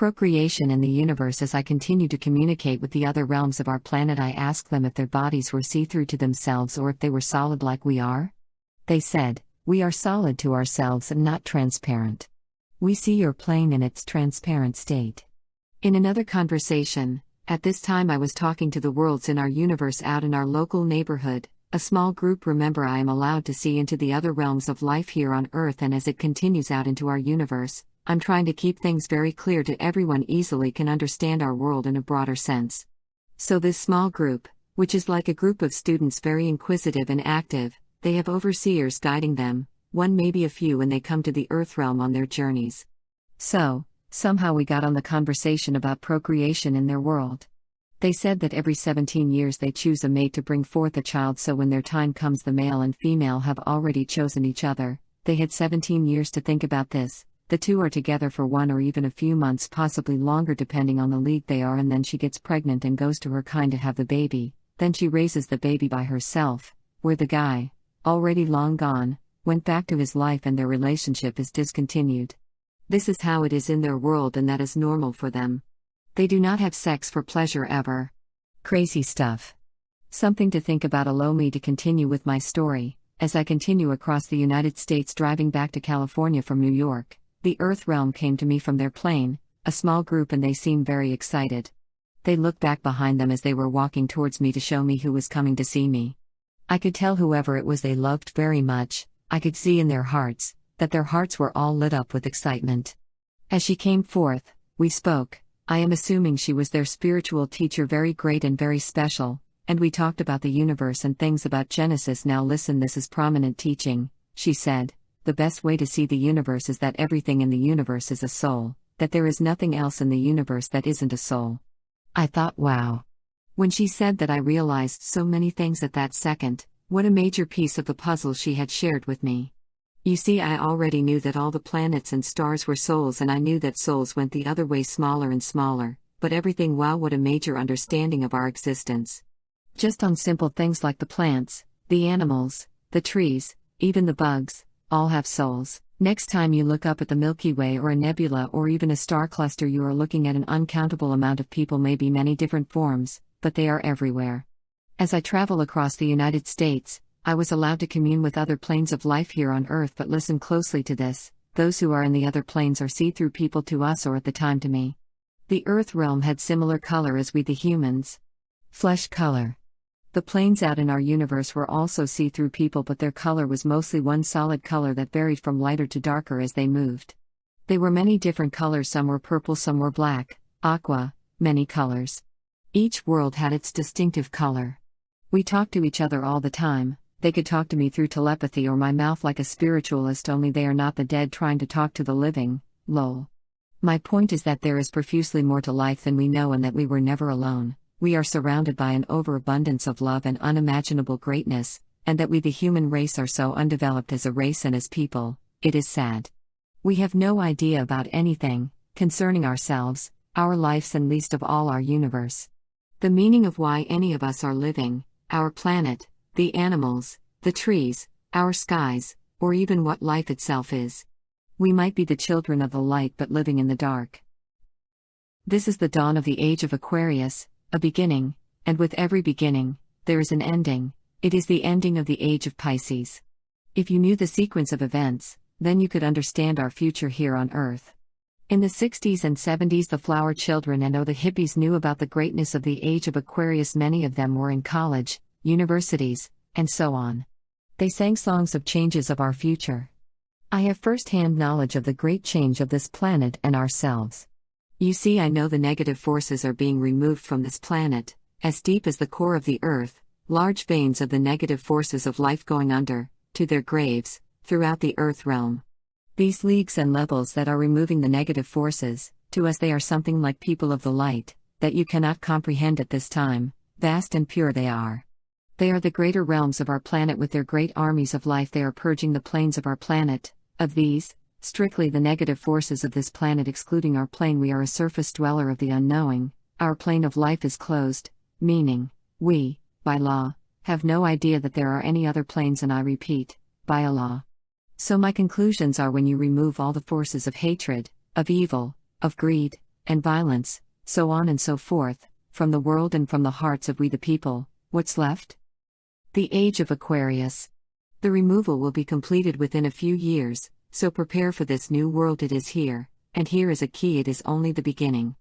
Procreation in the universe. As I continue to communicate with the other realms of our planet, I asked them if their bodies were see-through to themselves or if they were solid like we are. They said, "We are solid to ourselves and not transparent. We see your plane in its transparent state." In another conversation, at this time I was talking to the worlds in our universe out in our local neighborhood, a small group. Remember, I am allowed to see into the other realms of life here on Earth, and as it continues out into our universe, I'm trying to keep things very clear to everyone, easily can understand our world in a broader sense. So this small group, which is like a group of students, very inquisitive and active, they have overseers guiding them, one maybe a few, when they come to the Earth realm on their journeys. So, somehow we got on the conversation about procreation in their world. They said that every 17 years they choose a mate to bring forth a child, so when their time comes, the male and female have already chosen each other. They had 17 years to think about this. The two are together for 1 or even a few months, possibly longer depending on the league they are, and then she gets pregnant and goes to her kind to have the baby. Then she raises the baby by herself, where the guy, already long gone, went back to his life and their relationship is discontinued. This is how it is in their world, and that is normal for them. They do not have sex for pleasure ever. Crazy stuff. Something to think about. Allow me to continue with my story. As I continue across the United States, driving back to California from New York, the Earth realm came to me from their plane, a small group, and they seemed very excited. They looked back behind them as they were walking towards me to show me who was coming to see me. I could tell whoever it was they loved very much. I could see in their hearts, that their hearts were all lit up with excitement. As she came forth, we spoke. I am assuming she was their spiritual teacher, very great and very special, and we talked about the universe and things about Genesis. "Now listen, this is prominent teaching," she said. "The best way to see the universe is that everything in the universe is a soul, that there is nothing else in the universe that isn't a soul." I thought, wow. When she said that, I realized so many things at that second. What a major piece of the puzzle she had shared with me. You see, I already knew that all the planets and stars were souls, and I knew that souls went the other way, smaller and smaller, but everything, wow, what a major understanding of our existence. Just on simple things like the plants, the animals, the trees, even the bugs, all have souls. Next time you look up at the Milky Way or a nebula or even a star cluster, you are looking at an uncountable amount of people, maybe many different forms, but they are everywhere. As I travel across the United States, I was allowed to commune with other planes of life here on Earth, but listen closely to this. Those who are in the other planes are see-through people to us, or at the time to me. The Earth realm had similar color as we the humans. Flesh color. The planes out in our universe were also see-through people, but their color was mostly one solid color that varied from lighter to darker as they moved. They were many different colors, some were purple, some were black, aqua, many colors. Each world had its distinctive color. We talked to each other all the time. They could talk to me through telepathy or my mouth like a spiritualist, only they are not the dead trying to talk to the living, lol. My point is that there is profusely more to life than we know, and that we were never alone. We are surrounded by an overabundance of love and unimaginable greatness, and that we the human race are so undeveloped as a race and as people. It is sad. We have no idea about anything concerning ourselves, our lives, and least of all our universe. The meaning of why any of us are living, our planet, the animals, the trees, our skies, or even what life itself is. We might be the children of the light but living in the dark. This is the dawn of the age of Aquarius, a beginning, and with every beginning, there is an ending. It is the ending of the age of Pisces. If you knew the sequence of events, then you could understand our future here on Earth. In the 60s and 70s, the flower children and the hippies knew about the greatness of the age of Aquarius. Many of them were in college, universities, and so on. They sang songs of changes of our future. I have first-hand knowledge of the great change of this planet and ourselves. You see, I know the negative forces are being removed from this planet, as deep as the core of the Earth, large veins of the negative forces of life going under, to their graves, throughout the Earth realm. These leagues and levels that are removing the negative forces, to us they are something like people of the light, that you cannot comprehend at this time, vast and pure they are. They are the greater realms of our planet with their great armies of life. They are purging the planes of our planet, of these, strictly the negative forces of this planet. Excluding our plane, we are a surface dweller of the unknowing. Our plane of life is closed, meaning, we, by law, have no idea that there are any other planes, and I repeat, by a law. So my conclusions are, when you remove all the forces of hatred, of evil, of greed, and violence, so on and so forth, from the world and from the hearts of we the people. What's left? The age of Aquarius. The removal will be completed within a few years, so prepare for this new world. It is here, and here is a key: it is only the beginning.